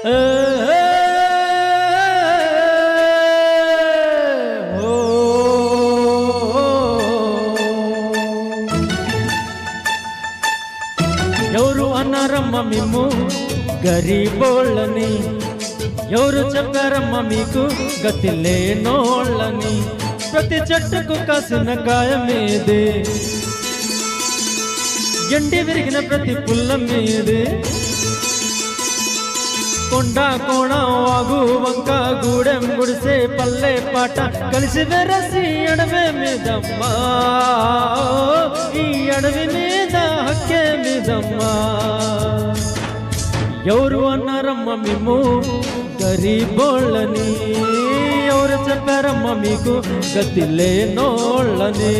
ఎవరు అన్నారమ్మ మిమ్ము గరీబోళ్ళని, ఎవరు చెప్పారమ్మ మీకు గతి లేనోళ్ళని? ప్రతి చెట్టుకు కాసిన కాయమేదే, ఎండి విరిగిన ప్రతి పుల్ల మీదే. కొండ కోణ వాగు వంక గూడెం గుడిసే పల్లె పాట కలిసి వెరసి అడవి మీదమ్మా, ఈ అడవి మీద హక్కే మీదమ్మా. ఎవరు అన్నారమ్మ మిమ్ము గరీబోళ్ళని, ఎవరు చెప్పారమ్మ మీకు గతి లేనోళ్ళని?